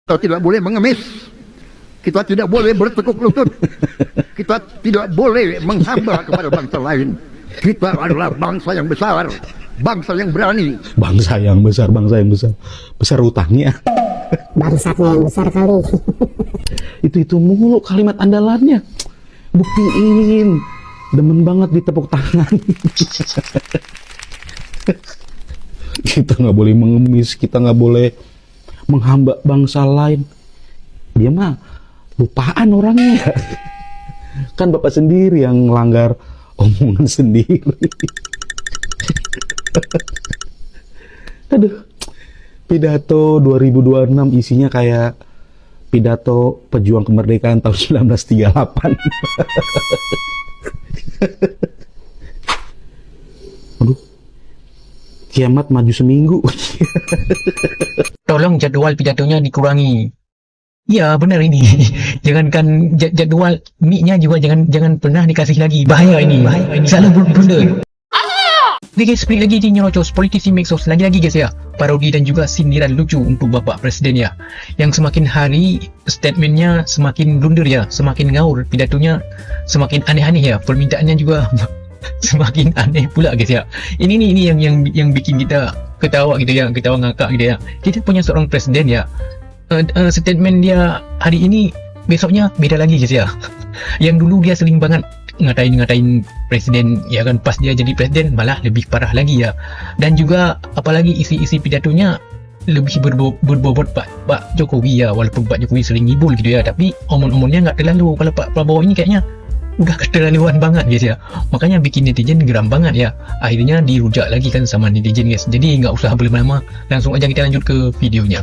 Kita tidak boleh mengemis. Kita tidak boleh bertekuk lutut. Kita tidak boleh menghamba kepada bangsa lain. Kita adalah bangsa yang besar, bangsa yang berani. Bangsa yang besar, bangsa yang besar. Besar utangnya. Bangsatnya yang besar kali. Itu mulu kalimat andalannya. Buktiin. Demen banget ditepuk tangan. Kita nggak boleh mengemis, kita nggak boleh menghamba bangsa lain. Dia mah lupaan orangnya. Kan Bapak sendiri yang melanggar omongan sendiri. Aduh, pidato 2026 isinya kayak pidato pejuang kemerdekaan tahun 1938. Aduh, kiamat maju seminggu. Tolong jadwal pidatonya dikurangi. Ya benar ini. Jangankan jadwal mic-nya juga jangan pernah dikasih lagi. Bahaya ini. Salah blunder. Oke guys, balik lagi di Nyerocos Politisi Mexos. Lagi-lagi guys ya, parodi dan juga sindiran lucu untuk Bapak Presiden ya. Yang semakin hari statementnya semakin blunder ya, semakin ngaur, pidatonya semakin aneh-aneh ya, permintaannya juga semakin aneh pula guys ya. Ini yang bikin kita ketawa gitu ya, ketawa ngakak gitu ya. Kita punya seorang presiden ya, statement dia hari ini besoknya beda lagi guys ya. Yang dulu dia sering banget ngatain presiden ya kan, pas dia jadi presiden malah lebih parah lagi ya. Dan juga apalagi isi pidatonya lebih berbobot Pak Jokowi ya, walaupun Pak Jokowi sering ngibul gitu ya, tapi omong-omongnya nggak terlalu. Kalau Pak Prabowo ini kayaknya udah keterlaluan banget guys ya, makanya bikin netizen geram banget ya. Akhirnya dirujak lagi kan sama netizen guys. Jadi nggak usah berlama-lama, langsung aja kita lanjut ke videonya.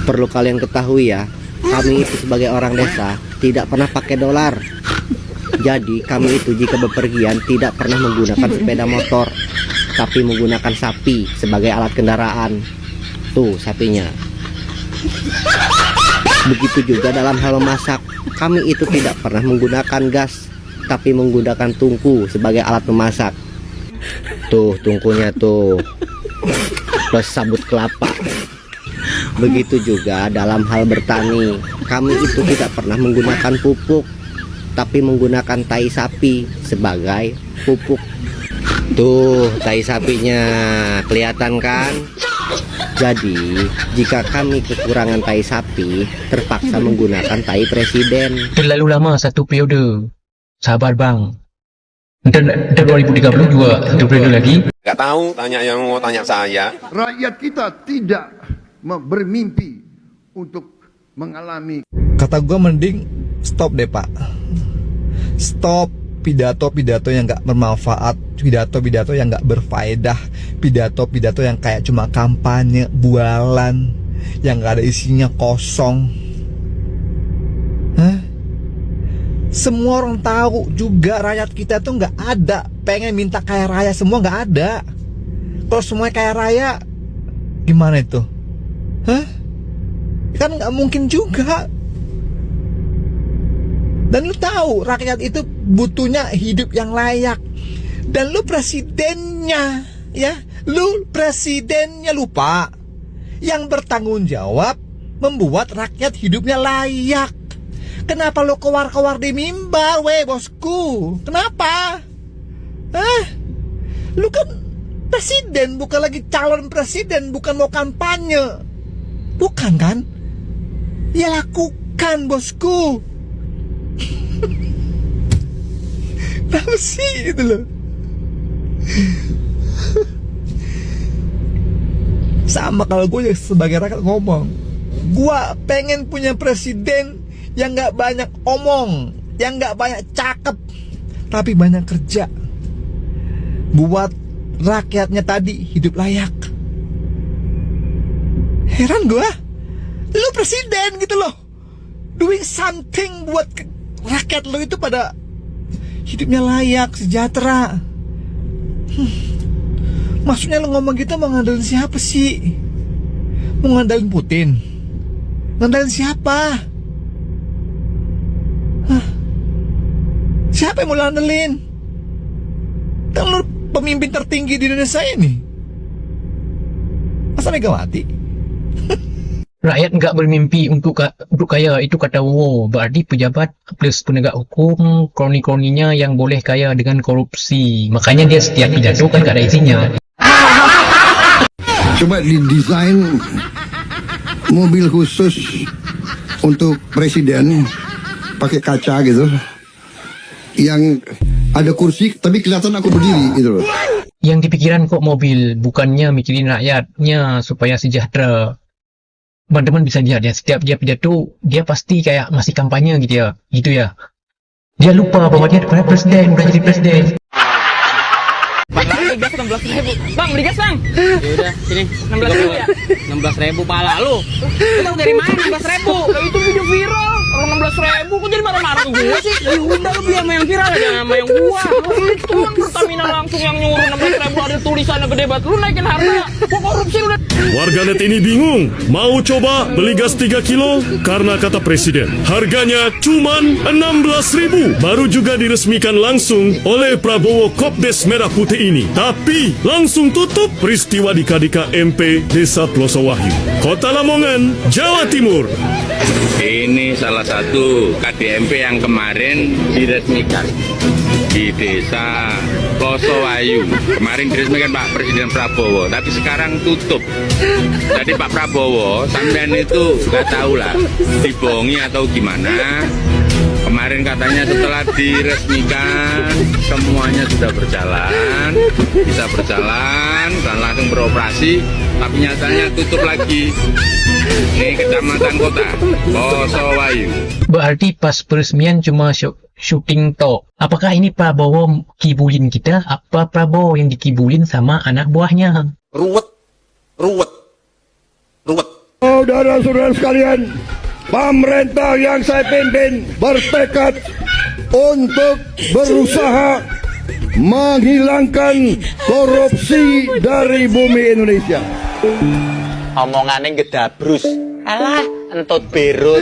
Perlu kalian ketahui ya, kami itu sebagai orang desa tidak pernah pakai dolar. Jadi kami itu jika bepergian tidak pernah menggunakan sepeda motor, tapi menggunakan sapi sebagai alat kendaraan. Tuh sapinya. Begitu juga dalam hal memasak, kami itu tidak pernah menggunakan gas, tapi menggunakan tungku sebagai alat memasak. Tuh tungkunya tuh, plus sabut kelapa. Begitu juga dalam hal bertani, kami itu tidak pernah menggunakan pupuk, tapi menggunakan tai sapi sebagai pupuk. Tuh tai sapinya kelihatan kan? Jadi jika kami kekurangan tai sapi, terpaksa menggunakan tai presiden. Terlalu lama satu periode. Sabar bang. Ntar 2030 juga satu periode lagi. Nggak tahu, tanya yang mau tanya saya. Rakyat kita tidak bermimpi untuk mengalami. Kata gue mending stop deh Pak. Stop pidato-pidato yang gak bermanfaat, pidato-pidato yang gak berfaedah, pidato-pidato yang kayak cuma kampanye bualan, yang gak ada isinya, kosong. Hah? Semua orang tahu juga rakyat kita tuh gak ada pengen minta kaya raya, semua gak ada. Kalau semuanya kaya raya, gimana itu? Hah? Kan gak mungkin juga. Dan lu tahu rakyat itu butuhnya hidup yang layak. Dan lu presidennya, ya, lu presidennya lupa. Yang bertanggung jawab membuat rakyat hidupnya layak. Kenapa lu kewar-kewar di mimbar, weh bosku? Kenapa? Hah? Lu kan presiden, bukan lagi calon presiden, bukan mau kampanye. Bukan kan? Ya lakukan bosku. Kenapa sih gitu loh? Sama kalau gue sebagai rakyat ngomong, gue pengen punya presiden yang gak banyak omong, yang gak banyak cakep, tapi banyak kerja, buat rakyatnya tadi hidup layak. Heran gue, lu presiden gitu loh, doing something buat rakyat lo itu pada hidupnya layak, sejahtera. Maksudnya lo ngomong gitu mau ngandalin siapa sih? Mau ngandalin Putin? Ngandalin siapa? Hah? Siapa yang mau ngandalin? Kan lo pemimpin tertinggi di Indonesia ini. Masa Megawati? Rakyat nggak bermimpi untuk kaya, itu kata Wo. Berarti pejabat plus penegak hukum, kroni-kroninya yang boleh kaya dengan korupsi. Makanya dia setiap pidato kan nggak ada isinya. Coba didesain mobil khusus untuk presiden pakai kaca gitu, yang ada kursi tapi kelihatan aku berdiri gitu loh. Yang dipikiran kok mobil, bukannya mikirin rakyatnya supaya sejahtera. Teman-teman bisa lihat ya, setiap dia pidato, dia pasti kayak masih kampanye gitu ya. Gitu ya. Dia lupa bahwa dia udah presiden, udah jadi presiden. Bang, gas 16.000. Bang, beli gas, Bang. Ya udah, sini. 16.000 ya. 16.000 pala lu. Lu tahu dari mana 16.000? Lah itu video viral. Kalau 16.000 kok jadi marah-marah ke gua sih? Ya udah lu beli sama yang viral aja sama yang gua. Itu kan Pertamina langsung yang nyuruh 16.000 ada tulisannya gede banget. Lu naikin harga. Kok korupsi udah. Warganet ini bingung, mau coba beli gas 3 kilo karena kata presiden harganya cuman 16.000. Baru juga diresmikan langsung oleh Prabowo Kopdes Merah Putih ini. Tapi langsung tutup peristiwa di KDK MP Desa Plosowahyu, Kota Lamongan, Jawa Timur. Ini salah satu KDMP yang kemarin diresmikan di Desa Plosowahyu. Kemarin diresmikan Pak Presiden Prabowo, tapi sekarang tutup. Jadi Pak Prabowo, sampean itu nggak tahu lah, dibohongi atau gimana. Kemarin katanya setelah diresmikan semuanya sudah berjalan, bisa berjalan dan langsung beroperasi, tapi nyatanya tutup lagi. Ini kecamatan kota Plosowahyu. Berarti pas peresmian cuma syuting tok. Apakah ini Prabowo kibulin kita? Apa Prabowo yang dikibulin sama anak buahnya? Ruwet. Saudara-saudara sekalian, pemerintah yang saya pimpin bertekad untuk berusaha menghilangkan korupsi dari bumi Indonesia. Omongannya gedabrus. Alah, entut berut.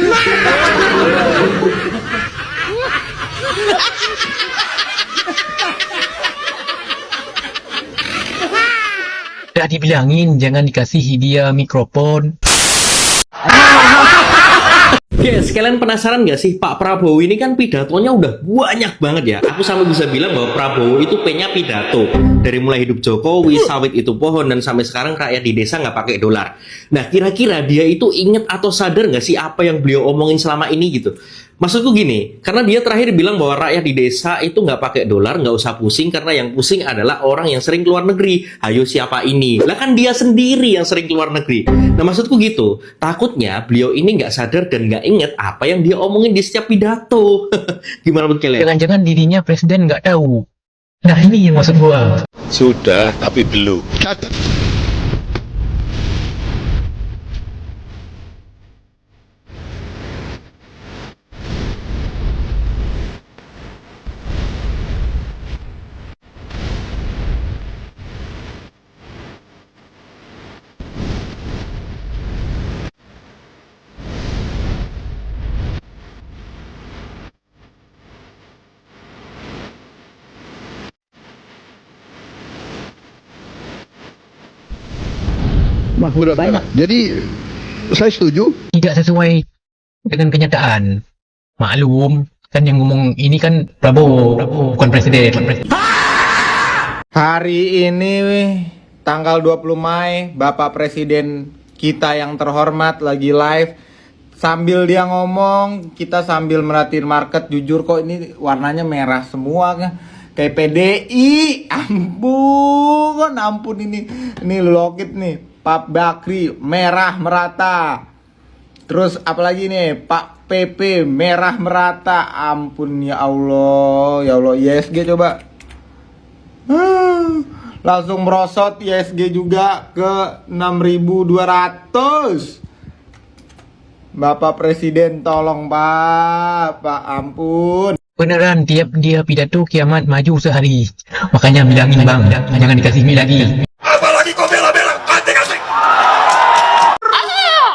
Udah dibilangin jangan dikasih dia mikrofon. Guys, kalian penasaran gak sih Pak Prabowo ini kan pidatonya udah banyak banget ya. Aku sampai bisa bilang bahwa Prabowo itu P-nya pidato. Dari mulai hidup Jokowi, sawit itu pohon, dan sampai sekarang rakyat di desa nggak pakai dolar. Nah, kira-kira dia itu inget atau sadar gak sih apa yang beliau omongin selama ini gitu? Maksudku gini, karena dia terakhir bilang bahwa rakyat di desa itu nggak pakai dolar, nggak usah pusing, karena yang pusing adalah orang yang sering keluar negeri. Ayo siapa ini? Lah kan dia sendiri yang sering keluar negeri. Nah maksudku gitu, takutnya beliau ini nggak sadar dan nggak inget apa yang dia omongin di setiap pidato. Gimana menurut kalian? Jangan-jangan dirinya presiden nggak tahu. Nah ini yang maksud gua. Sudah, tapi belum. Udah banyak. Jadi saya setuju. Tidak sesuai dengan kenyataan. Maklum, kan yang ngomong ini kan Prabowo, bukan presiden. Hari ini tanggal 20 Mei, Bapak Presiden kita yang terhormat lagi live. Sambil dia ngomong, kita sambil merhatiin market. Jujur kok ini warnanya merah semua kan. Kayak PDI. Ampun ini. Ini Lokit nih. Pak Bakri merah merata. Terus apalagi nih Pak PP merah merata. Ampun ya Allah. Ya Allah, ISG coba. Langsung merosot ISG juga ke 6.200. Bapak Presiden tolong Pak ampun. Beneran tiap dia pidato kiamat maju sehari. Makanya bilangin bang, jangan dikasih mie lagi.